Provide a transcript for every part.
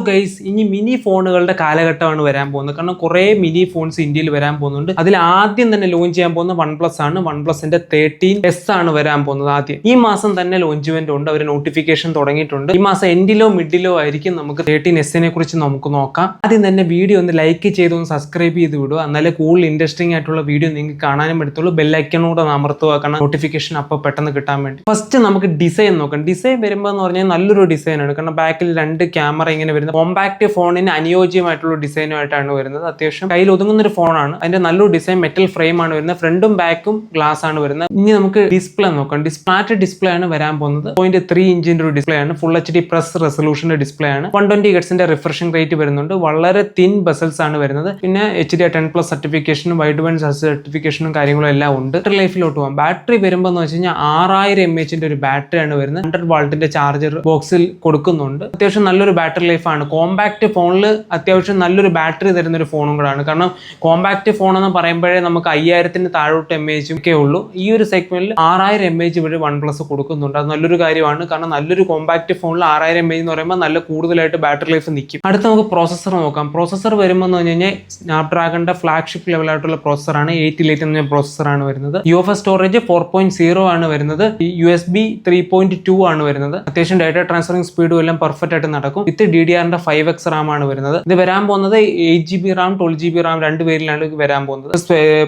Guys, ഇനി mini ഫോണുകളുടെ കാലഘട്ടമാണ് വരാൻ പോകുന്നത്. കാരണം കുറേ മിനി ഫോൺസ് ഇന്ത്യയിൽ വരാൻ പോകുന്നുണ്ട്. അതിൽ ആദ്യം തന്നെ ലോഞ്ച് ചെയ്യാൻ പോകുന്ന OnePlus ആണ്. OnePlusന്റെ 13S ആണ് വരാൻ പോകുന്നത്. ആദ്യം ഈ മാസം തന്നെ ലോഞ്ച്മെന്റ് ഉണ്ട്. അവർ നോട്ടിഫിക്കേഷൻ തുടങ്ങിയിട്ടുണ്ട്. ഈ മാസം എൻഡിലോ മിഡിലോ ആയിരിക്കും നമുക്ക് 13S കുറിച്ച് നമുക്ക് നോക്കാം. ആദ്യം തന്നെ വീഡിയോ ഒന്ന് ലൈക്ക് ചെയ്ത് ഒന്ന് സബ്സ്ക്രൈബ് ചെയ്ത് വിടുക. എന്നാലേ കൂടുതൽ ഇൻട്രസ്റ്റിംഗ് ആയിട്ടുള്ള വീഡിയോ നിങ്ങൾക്ക് കാണാനും പറ്റത്തുള്ളൂ. ബെല്ലൈക്കണൂടെ അമർത്തുക, കാരണം നോട്ടിഫിക്കേഷൻ അപ്പോൾ പെട്ടെന്ന് കിട്ടാൻ വേണ്ടി. ഫസ്റ്റ് നമുക്ക് ഡിസൈൻ നോക്കാം. ഡിസൈൻ വരുമ്പോൾ എന്ന് പറഞ്ഞാൽ നല്ലൊരു ഡിസൈനാണ്. കാരണം ബാക്കിൽ രണ്ട് ക്യാമറ ഇങ്ങനെ വരുന്നത് കോമ്പാക്ട് ഫോണിന് അനുയോജ്യമായിട്ടുള്ള ഡിസൈനുമായിട്ടാണ് വരുന്നത്. അത്യാവശ്യം കയ്യിൽ ഒതുങ്ങുന്ന ഒരു ഫോണാണ്. അതിന്റെ നല്ലൊരു ഡിസൈൻ മെറ്റൽ ഫ്രെയിം ആണ് വരുന്നത്. ഫ്രണ്ടും ബാക്കും ഗ്ലാസ് ആണ് വരുന്നത്. ഇനി നമുക്ക് ഡിസ്പ്ലേ നോക്കാം. ഫ്ലാറ്റ് ഡിസ്പ്ലേ ആണ് വരാൻ പോകുന്നത്. 0.3 ഇഞ്ചിന്റെ ഒരു ഡിസ്പ്ലേ ആണ്. ഫുൾ HD പ്ലസ് റെസൊല്യൂഷന്റെ ഡിസ്പ്ലേ ആണ്. 120 ഹെർട്സിന്റെ റിഫ്രഷിംഗ് റേറ്റ് വരുന്നുണ്ട്. വളരെ തിൻ ബസൽസ് ആണ് വരുന്നത്. പിന്നെ HDR10+ സർട്ടിഫിക്കേഷനും വൈഡ് ബാൻഡ് സർട്ടിഫിക്കേഷനും കാര്യങ്ങളും എല്ലാം ഉണ്ട്. ബാറ്ററി ലൈഫിലോട്ട് പോകാം. ബാറ്ററി വരുമ്പോൾ എന്ന് വെച്ച് കഴിഞ്ഞാൽ 6000 mAh ഒരു ബാറ്ററിയാണ് വരുന്നത്. 100 വാൾട്ടിന്റെ ചാർജർ ബോക്സിൽ കൊടുക്കുന്നുണ്ട്. അത്യാവശ്യം നല്ലൊരു ബാറ്ററി ലൈഫാണ്. കോമ്പാക്ട് ഫോണിൽ അത്യാവശ്യം നല്ലൊരു ബാറ്ററി തരുന്ന ഒരു ഫോണും കൂടാണ്. കാരണം കോമ്പാക്ട് ഫോൺ എന്ന് പറയുമ്പോഴേ നമുക്ക് 5000 താഴോട്ട് mAh ഒക്കെ ഉള്ളൂ. ഈ ഒരു സെഗ്മെന്റിൽ 6000 mAh വരെ OnePlus കൊടുക്കുന്നുണ്ട്. അത് നല്ലൊരു കാര്യമാണ്. കാരണം നല്ലൊരു കോമ്പാക്ട് ഫോണിൽ 6000 mAh എന്ന് പറയുമ്പോൾ നല്ല കൂടുതലായിട്ട് ബാറ്ററി ലൈഫ് നിൽക്കും. അടുത്ത നമുക്ക് പ്രോസസ്സർ നോക്കാം. പ്രോസസ്സർ വരുമ്പോൾ എന്ന് പറഞ്ഞു കഴിഞ്ഞാൽ സ്നാപ്ഡ്രാഗണിന്റെ ഫ്ലാഗ്ഷിപ്പ് ലെവലായിട്ടുള്ള പ്രോസസ്സറാണ്. 888 എന്ന പ്രോസസ്സറാണ് വരുന്നത്. UFS സ്റ്റോറേജ് 4.0 ആണ് വരുന്നത്. USB 3.2 ആണ് വരുന്നത്. അത്യാവശ്യം ഡാറ്റ ട്രാൻസ്ഫറിംഗ് സ്പീഡും എല്ലാം പെർഫെക്റ്റ് ആയിട്ട് നടക്കും. വിത്ത് DDR-ന്റെ 5x RAM ആണ് വരുന്നത്. ഇത് വരാൻ പോകുന്നത് 8GB RAM 12GB RAM രണ്ട് പേരിലാണ് വരാൻ പോകുന്നത്.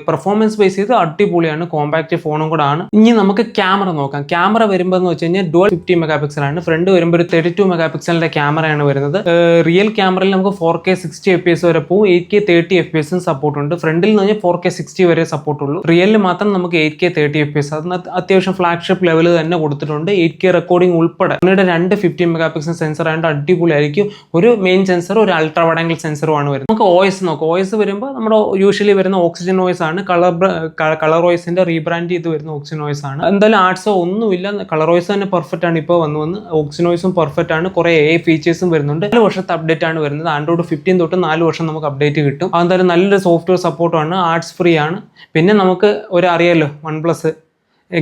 പെർഫോമൻസ് ബേസ് ചെയ്ത് അടിപൊളിയാണ്. കോമ്പാക്ട് ഫോണും കൂടെ ആണ്. ഇനി നമുക്ക് ക്യാമറ നോക്കാം. ക്യാമറ വരുമ്പോൾ എന്ന് വെച്ച് കഴിഞ്ഞാൽ ഡുവൽ 50 മെഗാ ആണ്. ഫ്രണ്ട് വരുമ്പോൾ ഒരു 32 മെഗാ ക്യാമറയാണ് വരുന്നത്. റിയൽ ക്യാമറയിൽ നമുക്ക് 4K 60 FPS വരെ പോകും. 8K 30 FPS സപ്പോർട്ട് ഉണ്ട്. ഫ്രണ്ടിൽ നിന്ന് പറഞ്ഞാൽ 4K 60 വരെ സപ്പോർട്ട് ഉള്ളൂ. റിയലിൽ മാത്രം നമുക്ക് 8K 30 FPS. അതിന് അത്യാവശ്യം ഫ്ലാഗ്ഷിപ്പ് ലെവൽ തന്നെ കൊടുത്തിട്ടുണ്ട്. 8K റെക്കോർഡിംഗ് ഉൾപ്പെടെ. പിന്നീട് രണ്ട് 50 മെഗാ സെൻസർ ആയതുകൊണ്ട് അടിപൊളിയായിരിക്കും. ഒരു മെയിൻ സെൻസർ, ഒരു അൾട്രാ വൈഡ് ആംഗിൾ സെൻസറും ആണ് വരുന്നത്. നമുക്ക് OS നോക്കാം. OS വരുമ്പോൾ നമ്മുടെ യൂഷ്വലി വരുന്ന ഓക്സിജൻ OS ആണ്. കളർ OSന്റെ റീബ്രാൻഡ് ചെയ്ത് വരുന്ന ഓക്സിജൻ OS ആണ്. എന്തായാലും ആർട്സോ ഒന്നുമില്ല. കളർ OS തന്നെ പെർഫെക്റ്റ് ആണ്. ഇപ്പോൾ വന്ന് ഓക്സിജൻ OSും പെർഫെക്റ്റ് ആണ്. കുറെ AI ഫീച്ചേഴ്സും വരുന്നുണ്ട്. 4 വർഷത്തെ അപ്ഡേറ്റ് ആണ് വരുന്നത്. Android 15 തൊട്ട് 4 വർഷം നമുക്ക് അപ്ഡേറ്റ് കിട്ടും. അതെന്തായാലും നല്ലൊരു സോഫ്റ്റ്വെയർ സപ്പോർട്ടാണ്. ആർട്സ് ഫ്രീ ആണ്. പിന്നെ നമുക്ക് അറിയാലോ OnePlus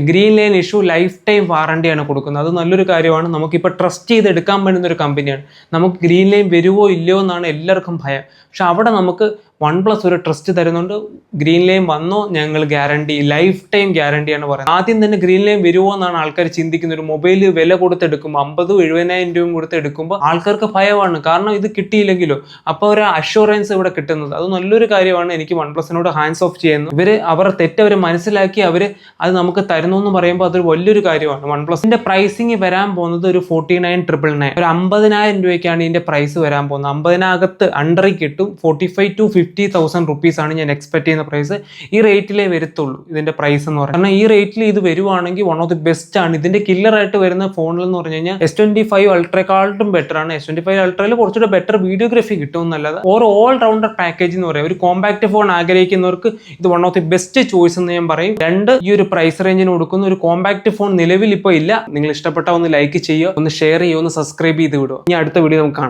green line issue lifetime വാറണ്ടിയാണ് കൊടുക്കുന്നത്. അത് നല്ലൊരു കാര്യമാണ്. നമുക്കിപ്പോൾ ട്രസ്റ്റ് ചെയ്ത് എടുക്കാൻ പറ്റുന്ന ഒരു കമ്പനിയാണ്. നമുക്ക് ഗ്രീൻ ലൈൻ വരുമോ ഇല്ലയോ എന്നാണ് എല്ലാവർക്കും ഭയം. പക്ഷെ അവിടെ നമുക്ക് OnePlus ഒരു ട്രസ്റ്റ് തരുന്നുണ്ട്. ഗ്രീൻ ലൈൻ വന്നോ ഞങ്ങൾ ഗ്യാരണ്ടി, ലൈഫ് ടൈം ഗ്യാരണ്ടിയാണ് പറയുന്നത്. ആദ്യം തന്നെ ഗ്രീൻ ലൈൻ വരുമോ എന്നാണ് ആൾക്കാർ ചിന്തിക്കുന്നത്. ഒരു മൊബൈൽ വില കൊടുത്തെടുക്കുമ്പോൾ 50,000-70,000 രൂപയും കൊടുത്തെടുക്കുമ്പോൾ ആൾക്കാർക്ക് ഭയമാണ്. കാരണം ഇത് കിട്ടിയില്ലെങ്കിലോ. അപ്പോൾ ഒരു അഷുറൻസ് ഇവിടെ കിട്ടുന്നത് അത് നല്ലൊരു കാര്യമാണ്. എനിക്ക് OnePlusനോട് ഹാൻഡ്സ് ഓഫ് ചെയ്യുന്നു. അവർ തെറ്റ് മനസ്സിലാക്കി അത് നമുക്ക് തരുന്നു എന്ന് പറയുമ്പോൾ അതൊരു വലിയൊരു കാര്യമാണ്. OnePlusന്റെ പ്രൈസിങ് വരാൻ പോകുന്നത് ഒരു 49,999, ഒരു 50,000 രൂപയ്ക്കാണ് ഇതിന്റെ പ്രൈസ് വരാൻ പോകുന്നത്. 50,000-അകത്ത് അണ്ടറിൽ കിട്ടും. 45,000 to 50,000 rupees ആണ് ഞാൻ എക്സ്പെക്ട് ചെയ്യുന്ന പ്രൈസ്. ഈ റേറ്റിലേ വരത്തുള്ളൂ ഇതിന്റെ പ്രൈസ് എന്ന് പറയുന്നത്. കാരണം ഈ റേറ്റിൽ ഇത് വരുവാണെങ്കിൽ വൺ ഓഫ് ദി ബെസ്റ്റ് ആണ്. ഇതിന്റെ കില്ലർ ആയിട്ട് വരുന്ന ഫോണിൽ എന്ന് പറഞ്ഞു കഴിഞ്ഞാൽ S25 അൾട്രയെക്കാളും ബെറ്റർ ആണ്. S25 അൾട്രയിൽ കുറച്ചുകൂടെ ബെറ്റർ വീഡിയോഗ്രാഫി കിട്ടും എന്നല്ലാതെ ഓൾ റൗണ്ടർ പാക്കേജ് എന്ന് പറയാം. ഒരു കോമ്പാക്ട് ഫോൺ ആഗ്രഹിക്കുന്നവർക്ക് ഇത് one of the best choice എന്ന് ഞാൻ പറയും. രണ്ട്, ഈ ഒരു പ്രൈസ് റേഞ്ചിന് കൊടുക്കുന്ന ഒരു കോമ്പാക്ട് ഫോൺ നിലവിൽ ഇപ്പോൾ ഇല്ല. നിങ്ങൾ ഇഷ്ടപ്പെട്ട ഒന്ന് ലൈക്ക് ചെയ്യുക, ഒന്ന് ഷെയർ ചെയ്യുക, ഒന്ന് സബ്സ്ക്രൈബ് ചെയ്ത് വിടുക. ഇനി അടുത്ത വീഡിയോ നമുക്ക് കാണാം.